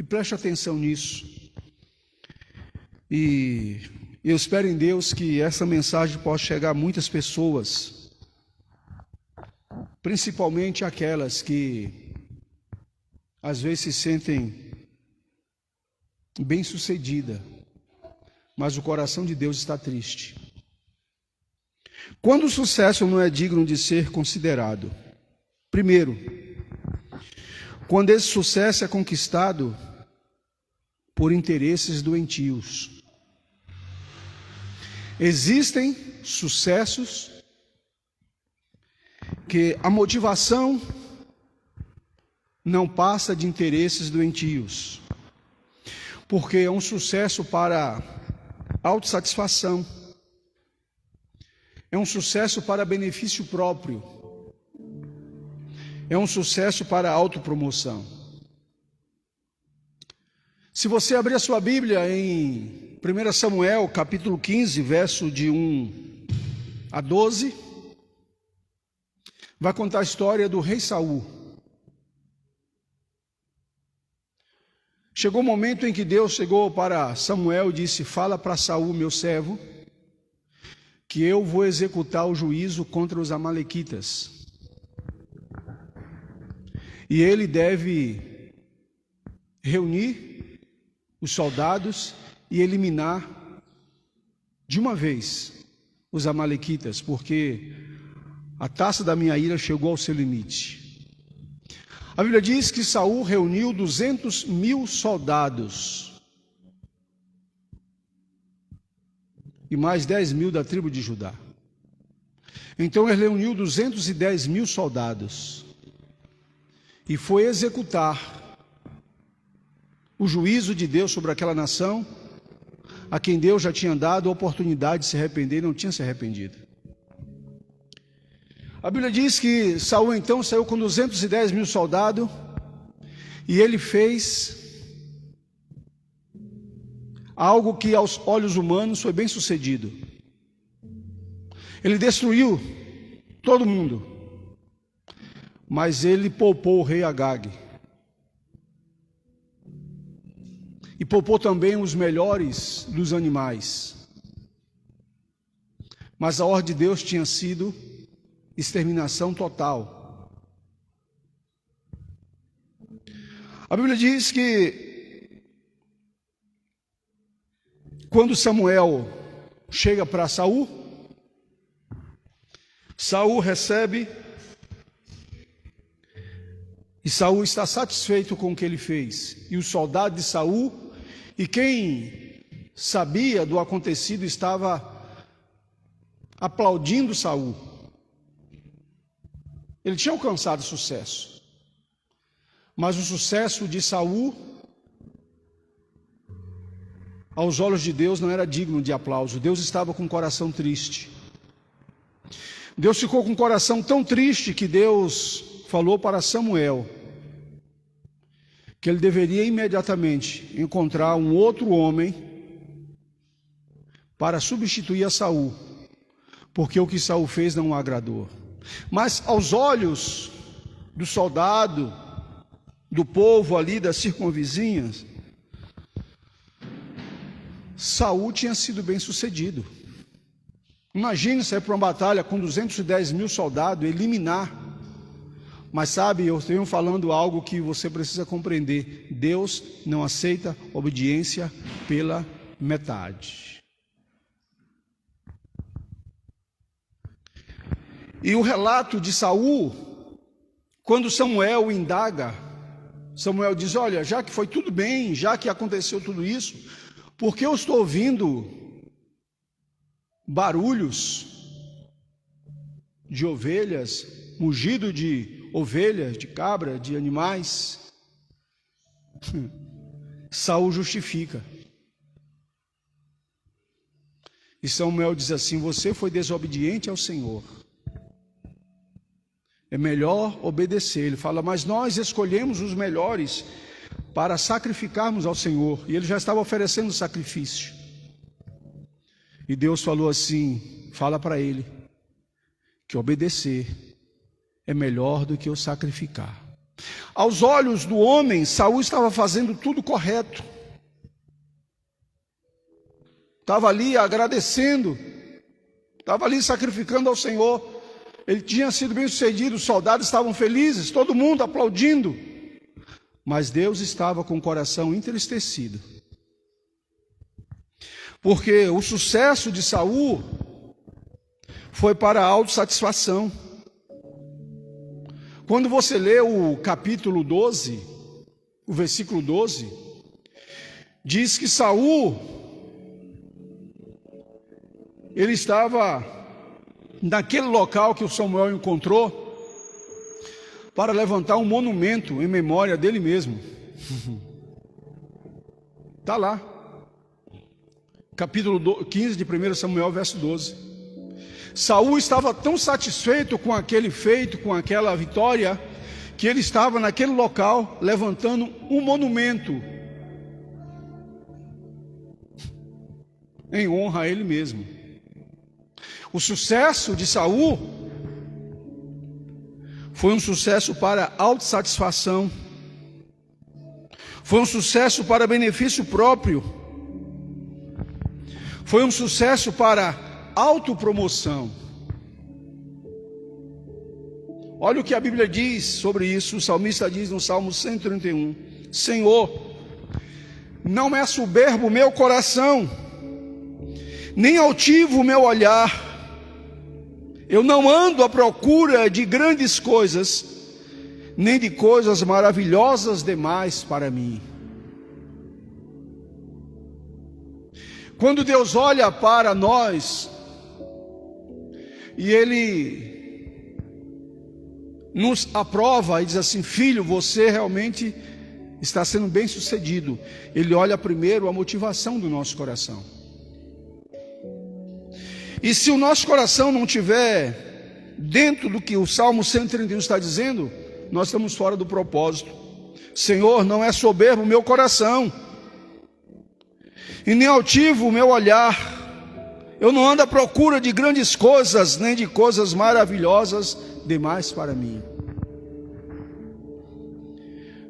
preste atenção nisso. E eu espero em Deus que essa mensagem possa chegar a muitas pessoas, principalmente aquelas que às vezes se sentem bem-sucedidas, mas o coração de Deus está triste. Quando o sucesso não é digno de ser considerado? Primeiro, quando esse sucesso é conquistado por interesses doentios. Existem sucessos que a motivação não passa de interesses doentios, porque é um sucesso para autossatisfação, é um sucesso para benefício próprio, é um sucesso para autopromoção. Se você abrir a sua Bíblia em 1 Samuel, capítulo 15, verso de 1 a 12, vai contar a história do rei Saul. Chegou o momento em que Deus chegou para Samuel e disse: fala para Saul, meu servo, que eu vou executar o juízo contra os amalequitas. E ele deve reunir os soldados e eliminar de uma vez os amalequitas, porque a taça da minha ira chegou ao seu limite. A Bíblia diz que Saul reuniu 200.000 soldados e mais 10.000 da tribo de Judá. Então ele reuniu 210.000 soldados e foi executar o juízo de Deus sobre aquela nação, a quem Deus já tinha dado a oportunidade de se arrepender e não tinha se arrependido. A Bíblia diz que Saul então saiu com 210.000 soldados e ele fez algo que aos olhos humanos foi bem sucedido. Ele destruiu todo mundo, mas ele poupou o rei Agag. E poupou também os melhores dos animais. Mas a ordem de Deus tinha sido exterminação total. A Bíblia diz que quando Samuel chega para Saul, Saul recebe e Saul está satisfeito com o que ele fez. E os soldados de Saul e quem sabia do acontecido estava aplaudindo Saul. Ele tinha alcançado sucesso, mas o sucesso de Saul, aos olhos de Deus, não era digno de aplauso. Deus estava com o coração triste. Deus ficou com o coração tão triste que Deus falou para Samuel que ele deveria imediatamente encontrar um outro homem para substituir a Saul, porque o que Saul fez não o agradou. Mas aos olhos do soldado, do povo ali das circunvizinhas, Saul tinha sido bem sucedido. Imagine sair para uma batalha com 210.000 soldados, eliminar. Mas sabe, eu tenho falando algo que você precisa compreender: Deus não aceita obediência pela metade. E o relato de Saul, quando Samuel indaga, Samuel diz: olha, já que foi tudo bem, já que aconteceu tudo isso, por que eu estou ouvindo barulhos de ovelhas, mugido de ovelhas, de cabra, de animais? Saul justifica. E Samuel diz assim: você foi desobediente ao Senhor. É melhor obedecer. Ele fala: mas nós escolhemos os melhores para sacrificarmos ao Senhor. E ele já estava oferecendo sacrifício. E Deus falou assim: fala para ele que obedecer é melhor do que o sacrificar. Aos olhos do homem, Saul estava fazendo tudo correto. Estava ali agradecendo, estava ali sacrificando ao Senhor. Ele tinha sido bem sucedido, os soldados estavam felizes, todo mundo aplaudindo. Mas Deus estava com o coração entristecido. Porque o sucesso de Saul foi para a autossatisfação. Quando você lê o capítulo 12, o versículo 12, diz que Saul, ele estava naquele local que o Samuel encontrou para levantar um monumento em memória dele mesmo. Está lá, capítulo 15 de 1 Samuel, verso 12. Saul estava tão satisfeito com aquele feito, com aquela vitória, que ele estava naquele local levantando um monumento em honra a ele mesmo. O sucesso de Saul foi um sucesso para autossatisfação, foi um sucesso para benefício próprio, foi um sucesso para autopromoção. Olha o que a Bíblia diz sobre isso. O salmista diz no Salmo 131: Senhor, não é soberbo o meu coração, nem altivo o meu olhar. Eu não ando à procura de grandes coisas, nem de coisas maravilhosas demais para mim. Quando Deus olha para nós e Ele nos aprova e diz assim: filho, você realmente está sendo bem sucedido. Ele olha primeiro a motivação do nosso coração. E se o nosso coração não estiver dentro do que o Salmo 131 está dizendo, nós estamos fora do propósito. Senhor, não é soberbo o meu coração, e nem altivo o meu olhar. Eu não ando à procura de grandes coisas, nem de coisas maravilhosas demais para mim.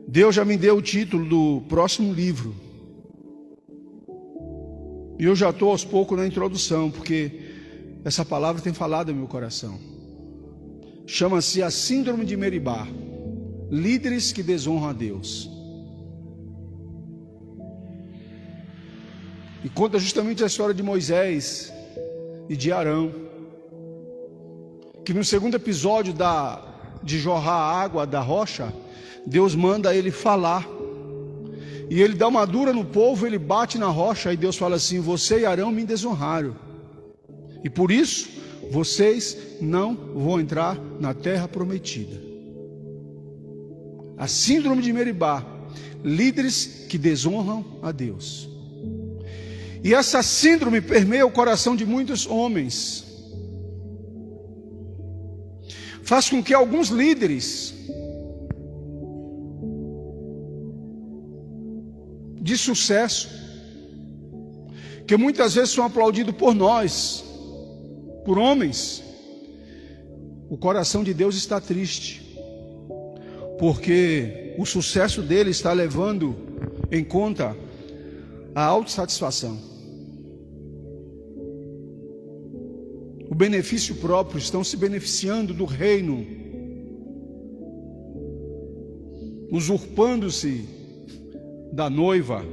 Deus já me deu o título do próximo livro. E eu já estou aos poucos na introdução, porque essa palavra tem falado no meu coração. Chama-se a Síndrome de Meribá. Líderes que desonram a Deus. E conta justamente a história de Moisés e de Arão, que no segundo episódio de jorrar a água da rocha, Deus manda ele falar, e ele dá uma dura no povo, ele bate na rocha, e Deus fala assim: você e Arão me desonraram, e por isso vocês não vão entrar na terra prometida. A síndrome de Meribá, líderes que desonram a Deus. E essa síndrome permeia o coração de muitos homens. Faz com que alguns líderes de sucesso, que muitas vezes são aplaudidos por nós, por homens, o coração de Deus está triste, porque o sucesso dele está levando em conta a autossatisfação. O benefício próprio, estão se beneficiando do reino, usurpando-se da noiva,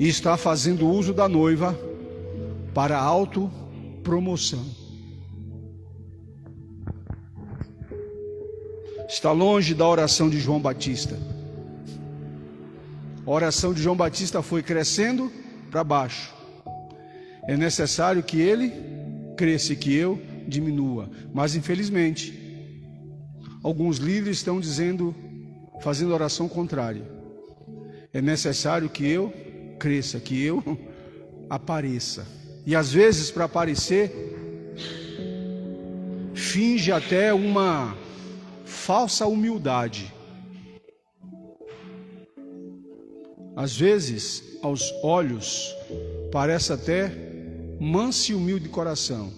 e está fazendo uso da noiva para autopromoção. Está longe da oração de João Batista. A oração de João Batista foi crescendo para baixo. É necessário que ele cresça e que eu diminua. Mas infelizmente, alguns líderes estão fazendo oração contrária. É necessário que eu cresça, que eu apareça. E às vezes, para aparecer, finge até uma falsa humildade. Às vezes, aos olhos, parece até manso e humilde de coração,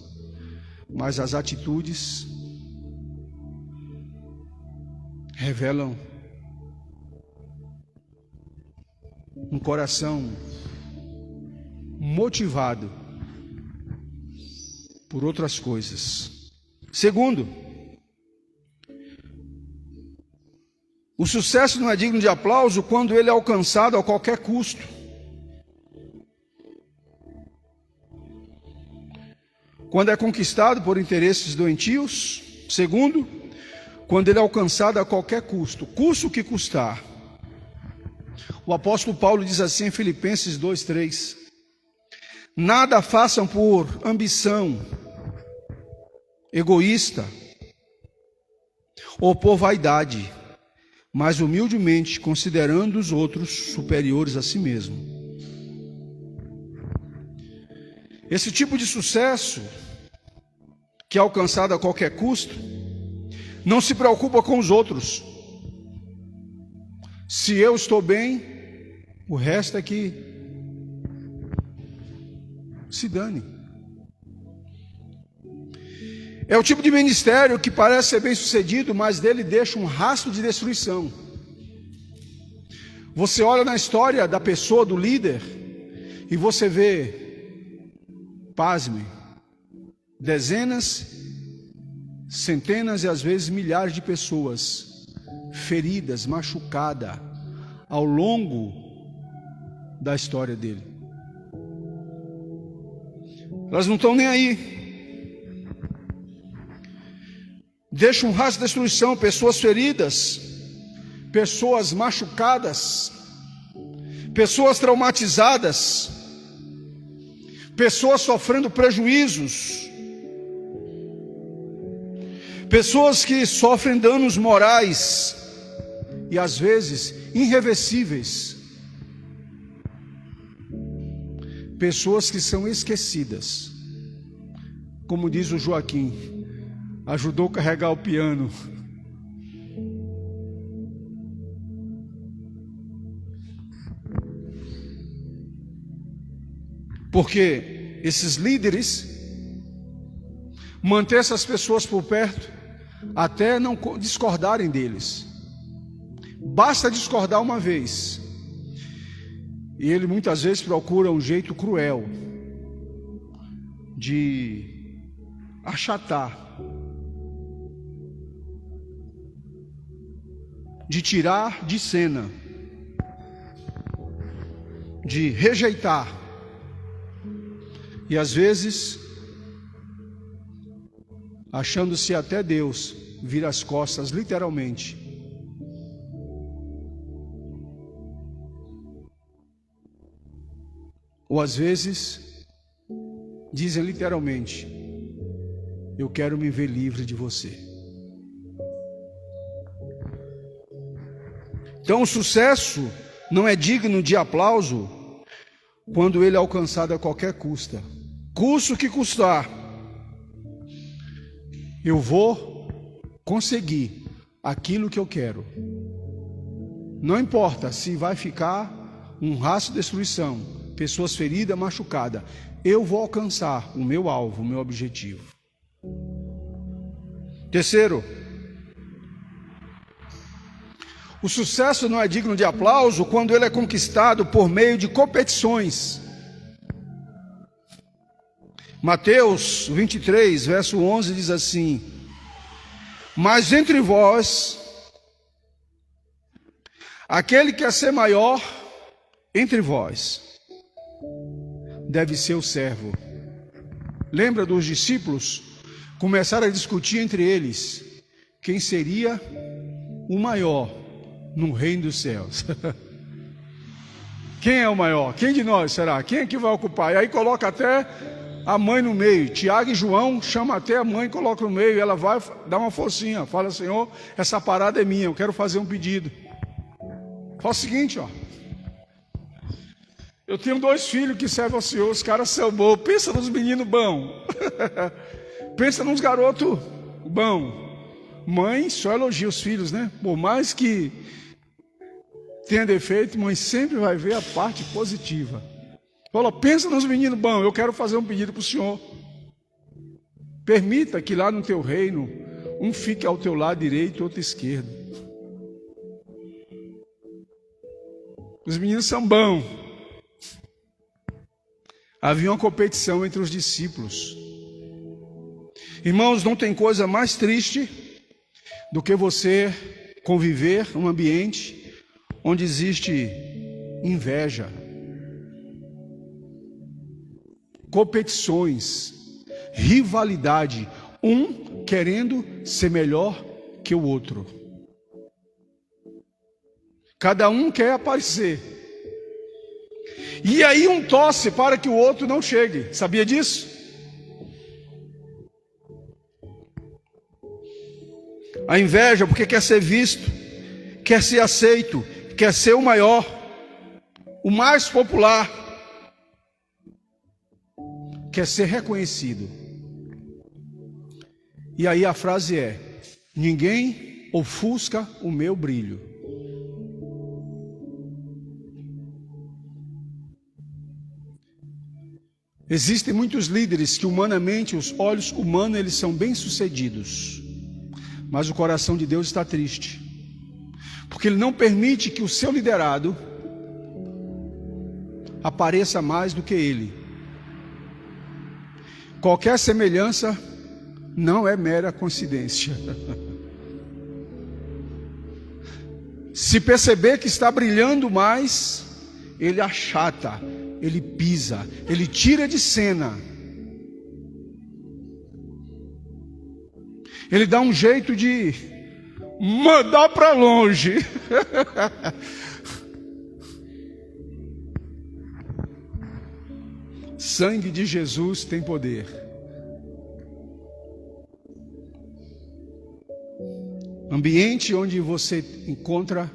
mas as atitudes revelam um coração motivado por outras coisas. Segundo, o sucesso não é digno de aplauso quando ele é alcançado a qualquer custo. Quando é conquistado por interesses doentios. Segundo, quando ele é alcançado a qualquer custo, custe o que custar. O apóstolo Paulo diz assim em Filipenses 2:3: nada façam por ambição egoísta ou por vaidade, mas humildemente considerando os outros superiores a si mesmo. Esse tipo de sucesso, que é alcançado a qualquer custo, não se preocupa com os outros. Se eu estou bem, o resto é que se dane. É o tipo de ministério que parece ser bem sucedido, mas dele deixa um rastro de destruição. Você olha na história da pessoa, do líder, e você vê, pasme, dezenas, centenas e às vezes milhares de pessoas feridas, machucadas ao longo da história dele. Elas não estão nem aí. Deixa um rastro de destruição, pessoas feridas, pessoas machucadas, pessoas traumatizadas, pessoas sofrendo prejuízos, pessoas que sofrem danos morais e às vezes irreversíveis, pessoas que são esquecidas, como diz o Joaquim, ajudou a carregar o piano. Porque esses líderes mantêm essas pessoas por perto até não discordarem deles. Basta discordar uma vez e ele muitas vezes procura um jeito cruel de achatar, de tirar de cena, de rejeitar. E às vezes, achando-se até Deus, vira as costas literalmente. Ou às vezes, dizem literalmente: eu quero me ver livre de você. Então o sucesso não é digno de aplauso quando ele é alcançado a qualquer custo. Custe o que custar, eu vou conseguir aquilo que eu quero. Não importa se vai ficar um rastro de destruição, pessoas feridas, machucadas, eu vou alcançar o meu alvo, o meu objetivo. Terceiro, o sucesso não é digno de aplauso quando ele é conquistado por meio de competições. Mateus 23, verso 11 diz assim: mas entre vós, aquele que quer ser maior entre vós, deve ser o servo. Lembra dos discípulos? Começaram a discutir entre eles quem seria o maior no reino dos céus. Quem é o maior? Quem de nós será? Quem é que vai ocupar? E aí coloca até a mãe no meio. Tiago e João chama até a mãe, coloca no meio, e ela vai dar uma forcinha, fala: Senhor, essa parada é minha, eu quero fazer um pedido. Fala o seguinte, ó: eu tenho 2 filhos que servem ao Senhor, os caras são bons. Pensa nos meninos bons. Pensa nos garotos bons. Mãe só elogia os filhos, né? Por mais que tenha defeito, mãe sempre vai ver a parte positiva. Fala: pensa nos meninos bons, eu quero fazer um pedido para o Senhor. Permita que lá no teu reino, um fique ao teu lado direito e outro esquerdo. Os meninos são bons. Havia uma competição entre os discípulos. Irmãos, não tem coisa mais triste do que você conviver num ambiente onde existe inveja, competições, rivalidade, um querendo ser melhor que o outro. Cada um quer aparecer. E aí um torce para que o outro não chegue. Sabia disso? A inveja porque quer ser visto, quer ser aceito, quer ser o maior, o mais popular, quer ser reconhecido. E aí a frase é: ninguém ofusca o meu brilho. Existem muitos líderes que humanamente, os olhos humanos, eles são bem-sucedidos. Mas o coração de Deus está triste. Porque Ele não permite que o seu liderado apareça mais do que ele. Qualquer semelhança não é mera coincidência. Se perceber que está brilhando mais, ele achata, ele pisa, ele tira de cena. Ele dá um jeito de mandar para longe. Sangue de Jesus tem poder. Ambiente onde você encontra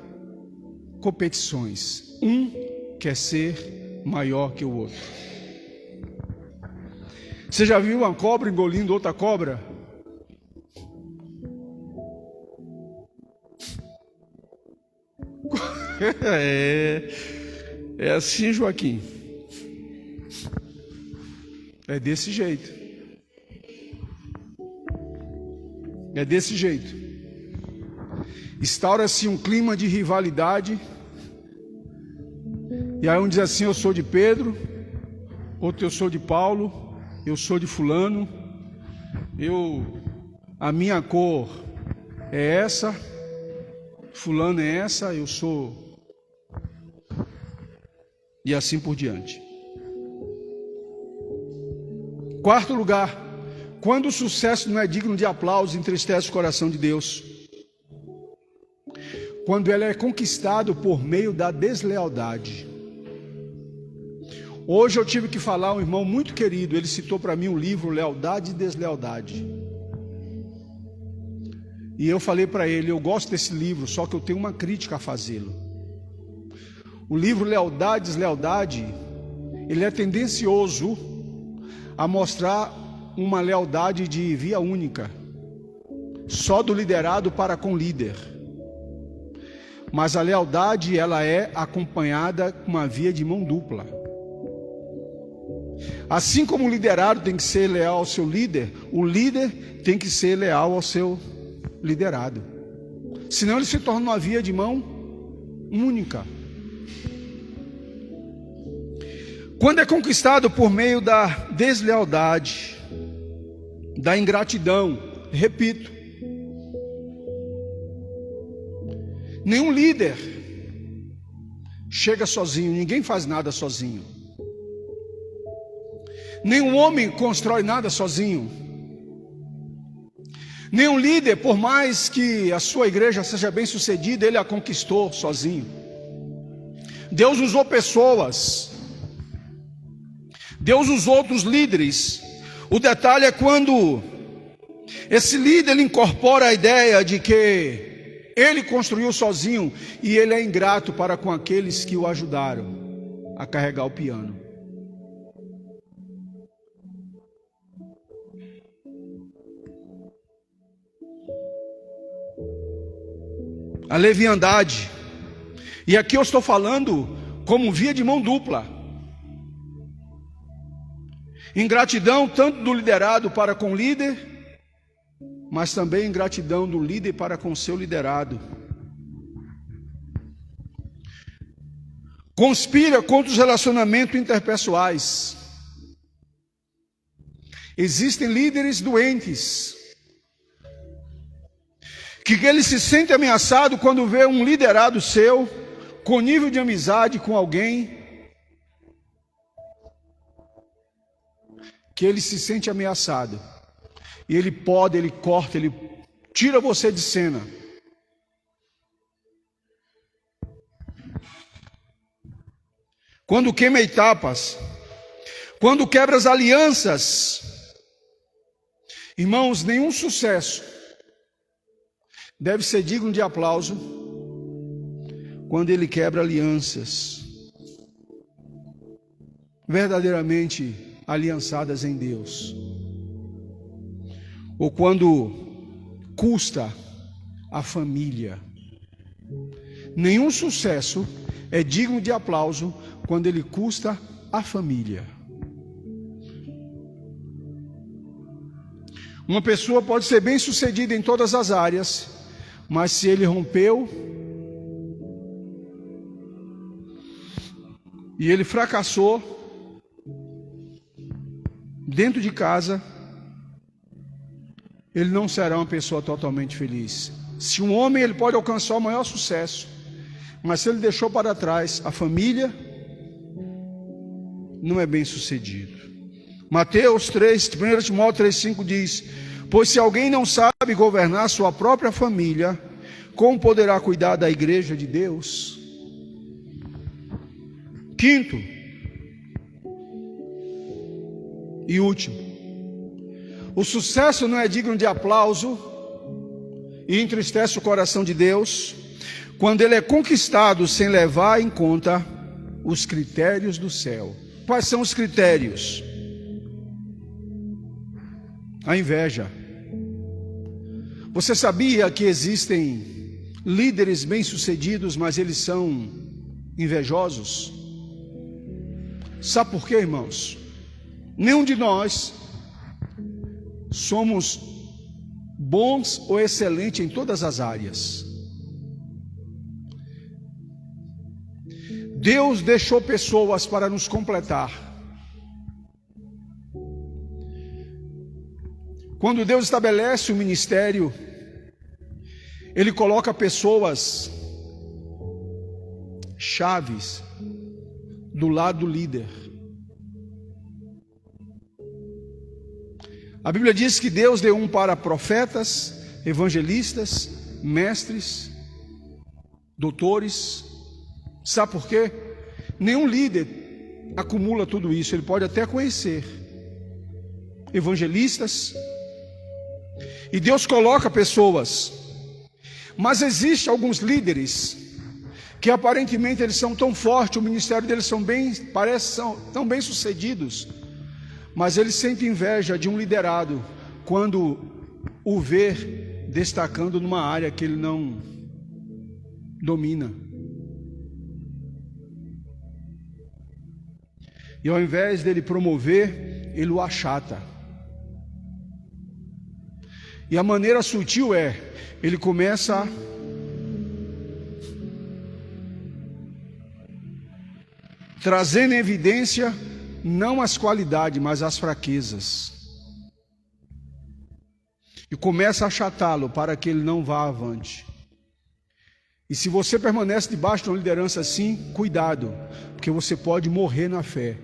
competições. Um quer ser maior que o outro. Você já viu uma cobra engolindo outra cobra? É assim, Joaquim. É desse jeito. É desse jeito. Instaura-se um clima de rivalidade. E aí um diz assim: eu sou de Pedro. Outro: eu sou de Paulo. Eu sou de fulano. A minha cor é essa. Fulano é essa. Eu sou. E assim por diante. Quarto lugar, quando o sucesso não é digno de aplauso, entristece o coração de Deus. Quando ele é conquistado por meio da deslealdade. Hoje eu tive que falar um irmão muito querido, ele citou para mim um livro, Lealdade e Deslealdade. E eu falei para ele: eu gosto desse livro, só que eu tenho uma crítica a fazê-lo. O livro Lealdade e Deslealdade, ele é tendencioso a mostrar uma lealdade de via única, só do liderado para com o líder. Mas a lealdade, ela é acompanhada com uma via de mão dupla. Assim como o liderado tem que ser leal ao seu líder, o líder tem que ser leal ao seu liderado. Senão ele se torna uma via de mão única. Quando é conquistado por meio da deslealdade, da ingratidão, repito, nenhum líder chega sozinho, ninguém faz nada sozinho. Nenhum homem constrói nada sozinho. Nenhum líder, por mais que a sua igreja seja bem sucedida, ele a conquistou sozinho. Deus usou pessoas. Deus usou outros líderes. O detalhe é quando esse líder ele incorpora a ideia de que ele construiu sozinho e ele é ingrato para com aqueles que o ajudaram a carregar o piano. A leviandade. E aqui eu estou falando como via de mão dupla. Ingratidão tanto do liderado para com o líder, mas também ingratidão do líder para com o seu liderado. conspira contra os relacionamentos interpessoais. Existem líderes doentes, que ele se sente ameaçado quando vê um liderado seu, com nível de amizade com alguém, que ele se sente ameaçado. E ele pode, ele corta, ele tira você de cena. Quando queima etapas, quando quebra as alianças, irmãos, nenhum sucesso deve ser digno de aplauso quando ele quebra alianças verdadeiramente aliançadas em Deus, ou quando custa a família. Nenhum sucesso é digno de aplauso quando ele custa a família. Uma pessoa pode ser bem sucedida em todas as áreas, mas se ele rompeu e ele fracassou dentro de casa, ele não será uma pessoa totalmente feliz. Se um homem, ele pode alcançar o maior sucesso, mas se ele deixou para trás a família, não é bem sucedido. Mateus 3, 1 Timóteo 3,5 diz: pois se alguém não sabe governar sua própria família, como poderá cuidar da igreja de Deus? Quinto e último, o sucesso não é digno de aplauso e entristece o coração de Deus quando ele é conquistado sem levar em conta os critérios do céu. Quais são os critérios? A inveja. Você sabia que existem líderes bem-sucedidos, mas eles são invejosos? Sabe por quê, irmãos? Nenhum de nós somos bons ou excelentes em todas as áreas. Deus deixou pessoas para nos completar. Quando Deus estabelece o ministério, Ele coloca pessoas chaves do lado do líder. A Bíblia diz que Deus deu um para profetas, evangelistas, mestres, doutores. Sabe por quê? Nenhum líder acumula tudo isso. Ele pode até conhecer evangelistas, e Deus coloca pessoas, mas existe alguns líderes que aparentemente eles são tão fortes, o ministério deles são tão bem sucedidos, mas eles sentem inveja de um liderado quando o vê destacando numa área que ele não domina. E ao invés dele promover, ele o achata. E a maneira sutil ele começa a trazendo em evidência não as qualidades, mas as fraquezas. E começa a achatá-lo para que ele não vá avante. E se você permanece debaixo de uma liderança assim, cuidado, porque você pode morrer na fé.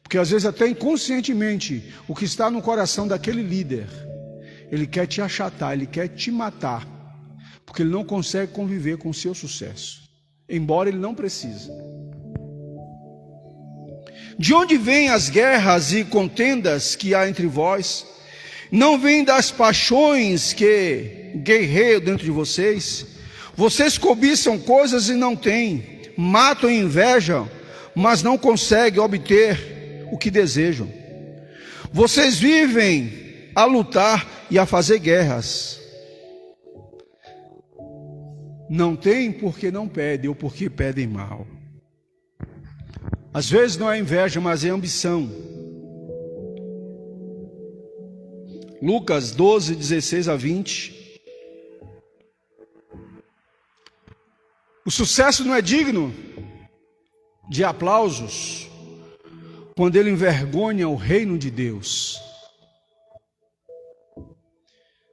Porque às vezes até inconscientemente, o que está no coração daquele líder, ele quer te achatar, ele quer te matar, porque ele não consegue conviver com o seu sucesso, embora ele não precise. De onde vêm as guerras e contendas que há entre vós? Não vêm das paixões que guerreiam dentro de vocês? Vocês cobiçam coisas e não têm, matam e invejam, mas não conseguem obter o que desejam. Vocês vivem a lutar e a fazer guerras. Não tem porque não pedem, ou porque pedem mal. Às vezes não é inveja, mas é ambição. Lucas 12, 16 a 20. O sucesso não é digno de aplausos quando ele envergonha o reino de Deus.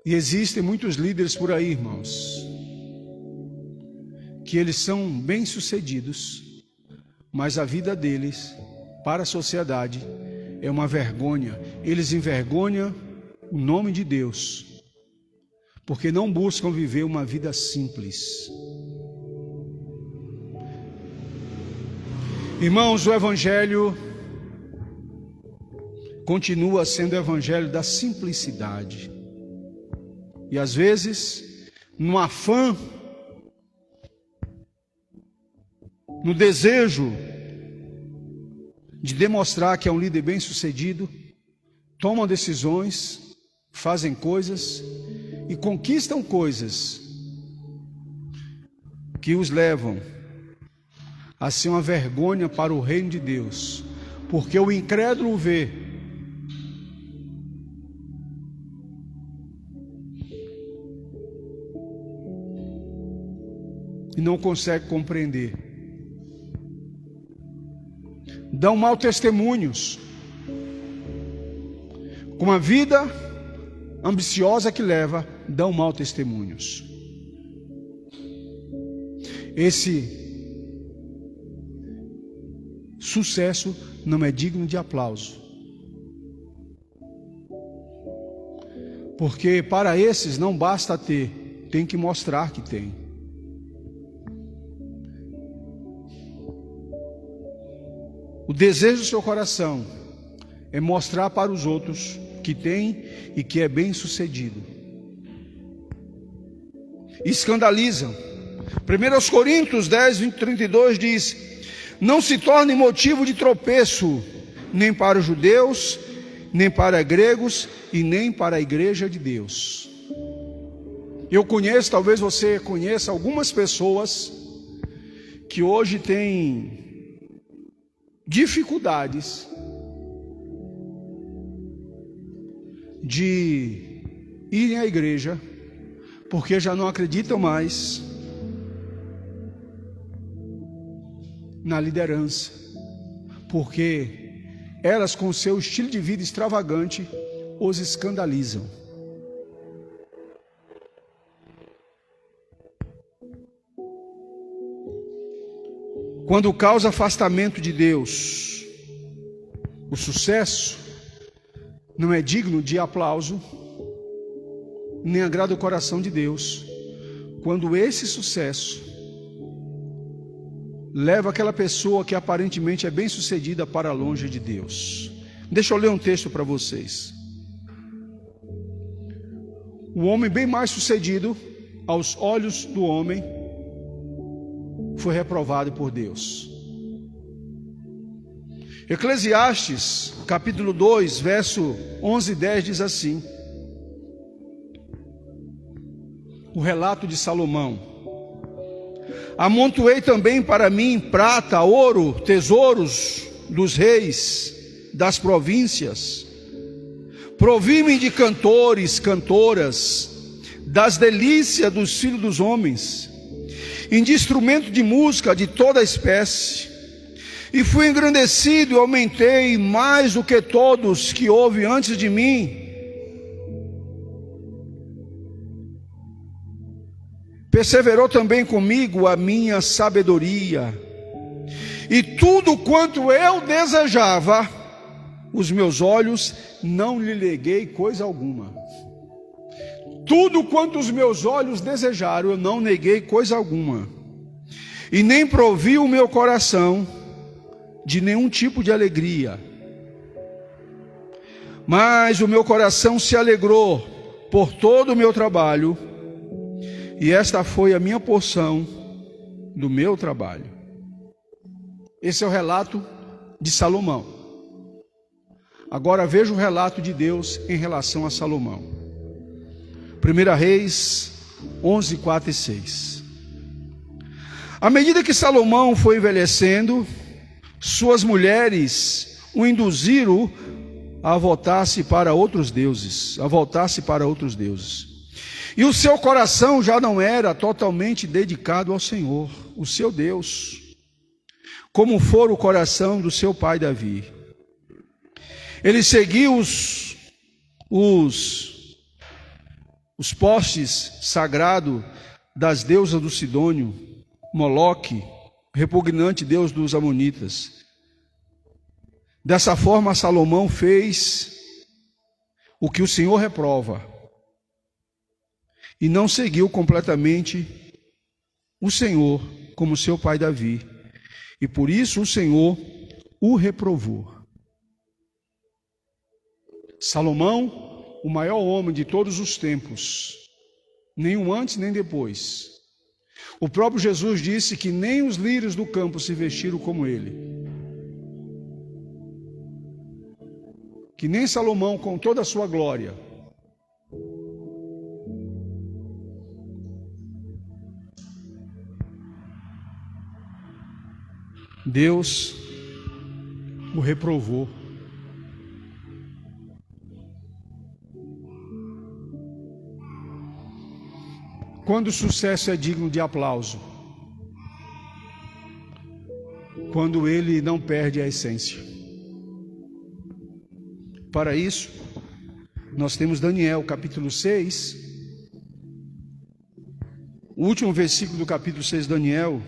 E existem muitos líderes por aí, irmãos, que eles são bem-sucedidos, mas a vida deles, para a sociedade, é uma vergonha. Eles envergonham o nome de Deus, porque não buscam viver uma vida simples. Irmãos, o Evangelho continua sendo o Evangelho da simplicidade. E às vezes, no afã, no desejo de demonstrar que é um líder bem-sucedido, tomam decisões, fazem coisas e conquistam coisas que os levam a ser uma vergonha para o reino de Deus, porque o incrédulo vê e não consegue compreender. Dão mau testemunhos, com uma vida ambiciosa que leva, dão mau testemunhos. Esse sucesso não é digno de aplauso, porque para esses não basta ter, tem que mostrar que tem. O desejo do seu coração é mostrar para os outros que tem e que é bem-sucedido. Escandalizam. 1 Coríntios 10, 32 diz: não se torne motivo de tropeço, nem para os judeus, nem para gregos e nem para a igreja de Deus. Eu conheço, talvez você conheça algumas pessoas que hoje têm dificuldades de irem à igreja, porque já não acreditam mais na liderança, porque elas, com seu estilo de vida extravagante, os escandalizam. Quando causa afastamento de Deus, o sucesso não é digno de aplauso, nem agrada o coração de Deus, quando esse sucesso leva aquela pessoa que aparentemente é bem-sucedida para longe de Deus. Deixa eu ler um texto para vocês. O homem bem mais sucedido aos olhos do homem foi reprovado por Deus. Eclesiastes, capítulo 2, verso 11 e 10 diz assim: o relato de Salomão: amontoei também para mim prata, ouro, tesouros dos reis das províncias. Provi-me de cantores, cantoras, das delícias dos filhos dos homens, e de instrumento de música de toda espécie. E fui engrandecido e aumentei mais do que todos que houve antes de mim. Perseverou também comigo a minha sabedoria, e tudo quanto eu desejava, os meus olhos não lhe neguei coisa alguma. Tudo quanto os meus olhos desejaram, eu não neguei coisa alguma, e nem provi o meu coração de nenhum tipo de alegria. Mas o meu coração se alegrou por todo o meu trabalho, e esta foi a minha porção do meu trabalho. Esse é o relato de Salomão. Agora veja o relato de Deus em relação a Salomão. 1 Reis 11, 4 e 6. À medida que Salomão foi envelhecendo, suas mulheres o induziram a voltar-se para outros deuses, E o seu coração já não era totalmente dedicado ao Senhor, o seu Deus, como fora o coração do seu pai Davi. Ele seguiu os postes sagrados das deusas do Sidônio, Moloque, repugnante deus dos amonitas. Dessa forma, Salomão fez o que o Senhor reprova e não seguiu completamente o Senhor como seu pai Davi, e por isso o Senhor o reprovou. Salomão, o maior homem de todos os tempos, nenhum antes nem depois. O próprio Jesus disse que nem os lírios do campo se vestiram como ele. Que nem Salomão, com toda a sua glória, Deus o reprovou. Quando o sucesso é digno de aplauso? Quando ele não perde a essência. Para isso, nós temos Daniel, capítulo 6. O último versículo do capítulo 6 de Daniel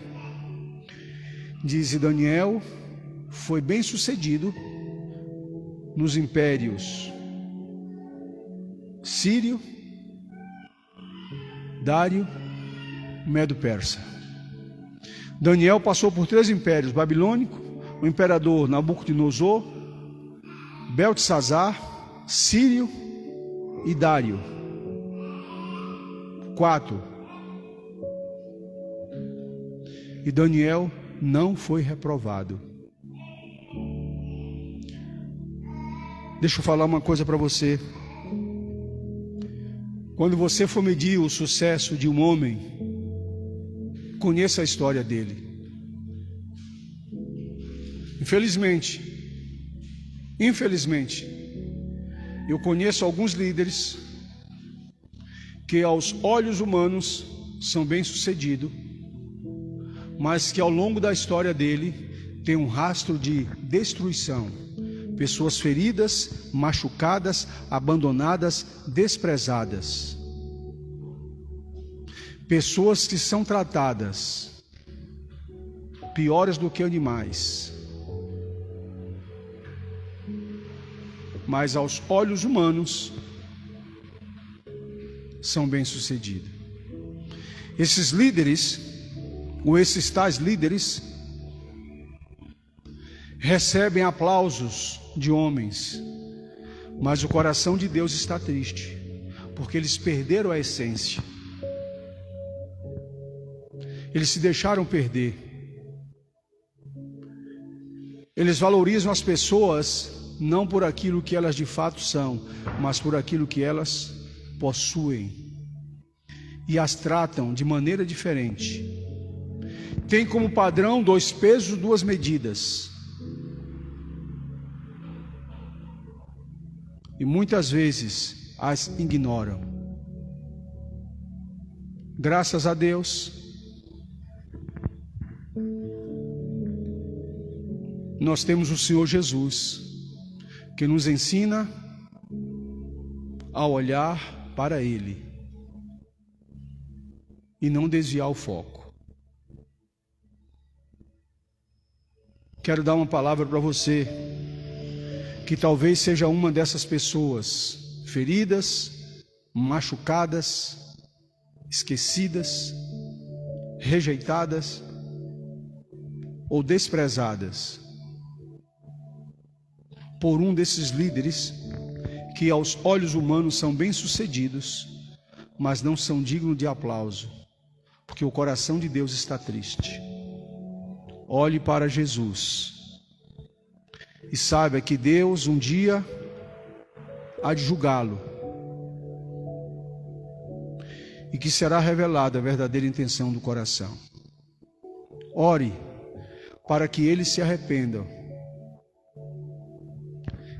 diz: e Daniel foi bem sucedido nos impérios Sírio, Dário, Medo-Persa. Daniel passou por 3 impérios: babilônico, o imperador Nabucodonosor, Beltesazar, Sírio e Dário. 4. E Daniel não foi reprovado. Deixa eu falar uma coisa para você. Quando você for medir o sucesso de um homem, conheça a história dele. Infelizmente, eu conheço alguns líderes que aos olhos humanos são bem-sucedidos, mas que ao longo da história dele tem um rastro de destruição. Pessoas feridas, machucadas, abandonadas, desprezadas. Pessoas que são tratadas piores do que animais. Mas aos olhos humanos são bem-sucedidos. Esses líderes, ou esses tais líderes, recebem aplausos de homens, mas o coração de Deus está triste, porque eles perderam a essência. Eles se deixaram perder. Eles valorizam as pessoas não por aquilo que elas de fato são, mas por aquilo que elas possuem, e as tratam de maneira diferente. Tem como padrão 2 pesos, 2 medidas. E muitas vezes as ignoram. Graças a Deus, nós temos o Senhor Jesus, que nos ensina a olhar para Ele e não desviar o foco. Quero dar uma palavra para você, que talvez seja uma dessas pessoas feridas, machucadas, esquecidas, rejeitadas ou desprezadas por um desses líderes que aos olhos humanos são bem-sucedidos, mas não são dignos de aplauso, porque o coração de Deus está triste. Olhe para Jesus e saiba que Deus um dia há de julgá-lo e que será revelada a verdadeira intenção do coração. Ore para que ele se arrependa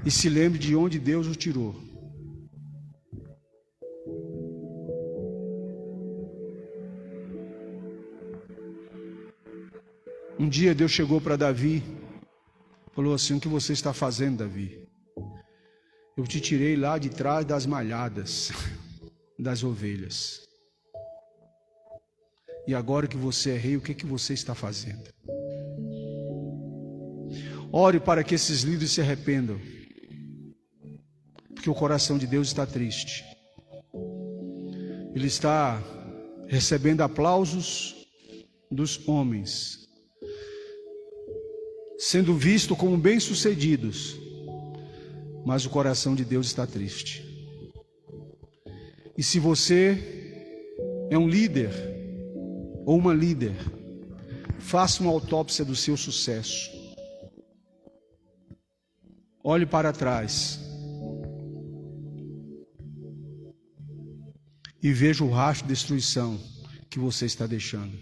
e se lembre de onde Deus o tirou. Um dia Deus chegou para Davi, falou assim: o que você está fazendo, Davi? Eu te tirei lá de trás das malhadas das ovelhas. E agora que você é rei, o que você está fazendo? Ore para que esses líderes se arrependam, porque o coração de Deus está triste. Ele está recebendo aplausos dos homens, sendo visto como bem-sucedidos, mas o coração de Deus está triste. E se você é um líder ou uma líder, faça uma autópsia do seu sucesso. Olhe para trás e veja o rastro de destruição que você está deixando.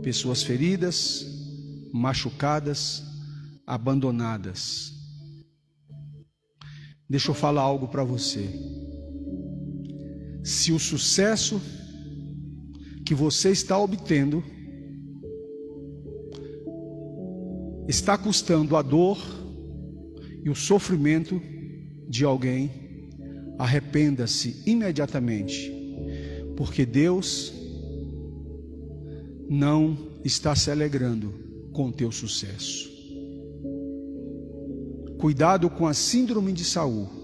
Pessoas feridas, machucadas, abandonadas. Deixa eu falar algo para você. Se o sucesso que você está obtendo está custando a dor e o sofrimento de alguém, arrependa-se imediatamente, porque Deus não está se alegrando com o teu sucesso. Cuidado com a síndrome de Saul.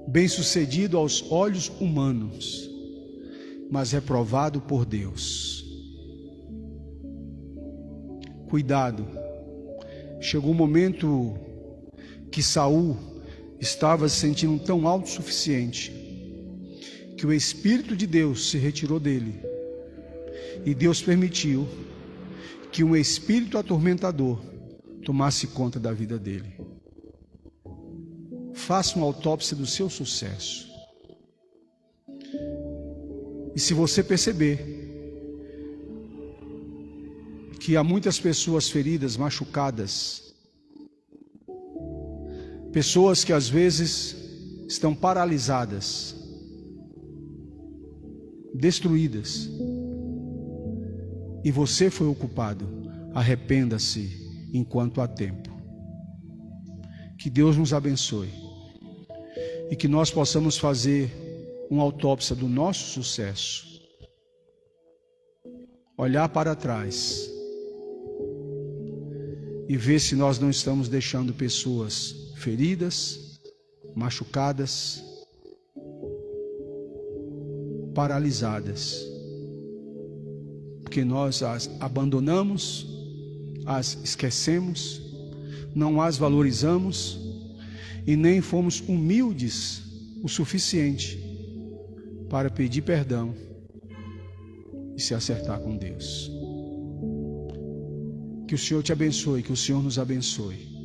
Bem-sucedido aos olhos humanos, mas reprovado por Deus. Cuidado. Chegou um momento que Saul estava se sentindo tão autossuficiente que o Espírito de Deus se retirou dele, e Deus permitiu que um espírito atormentador tomasse conta da vida dele. Faça uma autópsia do seu sucesso. E se você perceber que há muitas pessoas feridas, machucadas, pessoas que às vezes estão paralisadas, destruídas, e você foi o culpado, arrependa-se enquanto há tempo. Que Deus nos abençoe e que nós possamos fazer uma autópsia do nosso sucesso, olhar para trás e ver se nós não estamos deixando pessoas feridas, machucadas, paralisadas, porque nós as abandonamos, as esquecemos, não as valorizamos e nem fomos humildes o suficiente para pedir perdão e se acertar com Deus. Que o Senhor te abençoe, que o Senhor nos abençoe.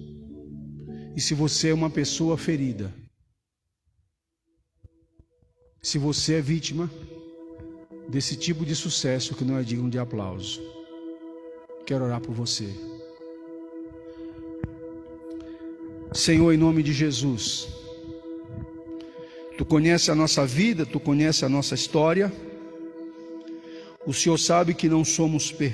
E se você é uma pessoa ferida, se você é vítima desse tipo de sucesso que não é digno de aplauso, quero orar por você. Senhor, em nome de Jesus, Tu conheces a nossa vida, Tu conheces a nossa história. O Senhor sabe que não somos perfeitos.